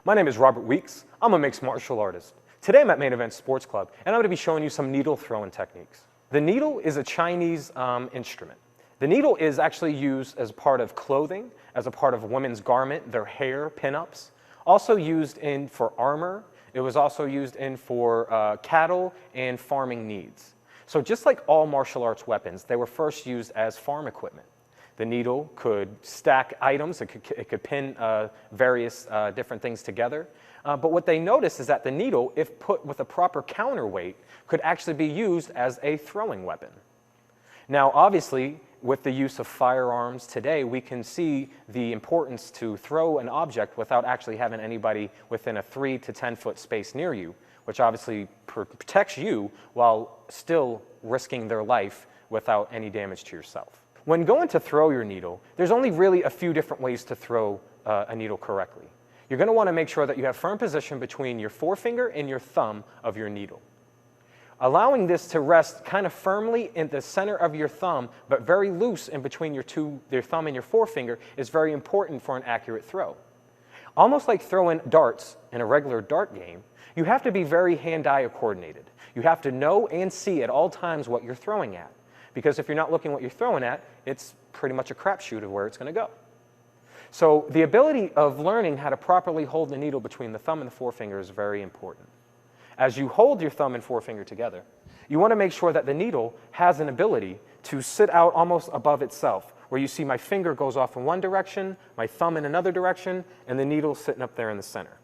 My name is Robert Weeks. I'm a mixed martial artist. Today I'm at Main Event Sports Club, and I'm going to be showing you some needle throwing techniques. The needle is a Chinese instrument. The needle is actually used as part of clothing, as a part of a women's garment, their hair, pinups. Also used for armor. It was also used for cattle and farming needs. So just like all martial arts weapons, they were first used as farm equipment. The needle could stack items, it could pin various different things together. But what they noticed is that the needle, if put with a proper counterweight, could actually be used as a throwing weapon. Now, obviously, with the use of firearms today, we can see the importance to throw an object without actually having anybody within a 3 to 10 foot space near you, which obviously protects you while still risking their life without any damage to yourself. When going to throw your needle, there's only really a few different ways to throw a needle correctly. You're going to want to make sure that you have firm position between your forefinger and your thumb of your needle. Allowing this to rest kind of firmly in the center of your thumb, but very loose in between your thumb and your forefinger is very important for an accurate throw. Almost like throwing darts in a regular dart game, you have to be very hand-eye coordinated. You have to know and see at all times what you're throwing at. Because if you're not looking what you're throwing at, it's pretty much a crapshoot of where it's going to go. So the ability of learning how to properly hold the needle between the thumb and the forefinger is very important. As you hold your thumb and forefinger together, you want to make sure that the needle has an ability to sit out almost above itself, where you see my finger goes off in one direction, my thumb in another direction, and the needle sitting up there in the center.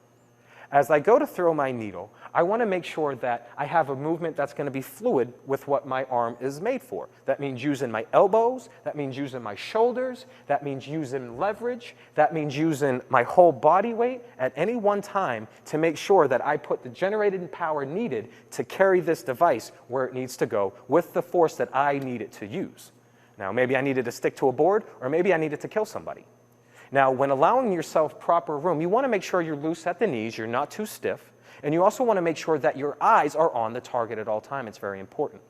As I go to throw my needle, I want to make sure that I have a movement that's going to be fluid with what my arm is made for. That means using my elbows, that means using my shoulders, that means using leverage, that means using my whole body weight at any one time to make sure that I put the generated power needed to carry this device where it needs to go with the force that I need it to use. Now, maybe I needed to stick to a board, or maybe I needed to kill somebody. Now, when allowing yourself proper room, you want to make sure you're loose at the knees, you're not too stiff, and you also want to make sure that your eyes are on the target at all time. It's very important.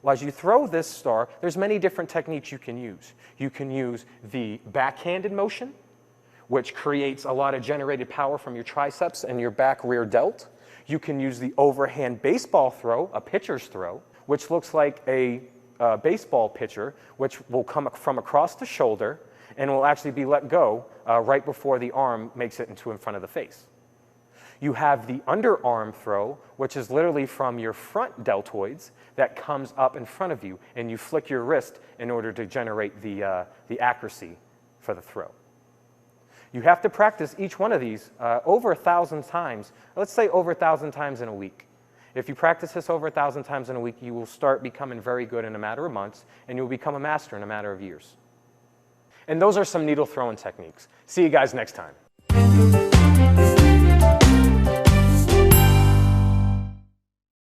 Well, as you throw this star, there's many different techniques you can use. You can use the backhanded motion, which creates a lot of generated power from your triceps and your back rear delt. You can use the overhand baseball throw, a pitcher's throw, which looks like a baseball pitcher, which will come from across the shoulder and will actually be let go right before the arm makes it in front of the face. You have the underarm throw, which is literally from your front deltoids that comes up in front of you, and you flick your wrist in order to generate the accuracy for the throw. You have to practice each one of these over 1,000 times, let's say over 1,000 times in a week. If you practice this over 1,000 times in a week, you will start becoming very good in a matter of months, and you will become a master in a matter of years. And those are some needle throwing techniques. See you guys next time.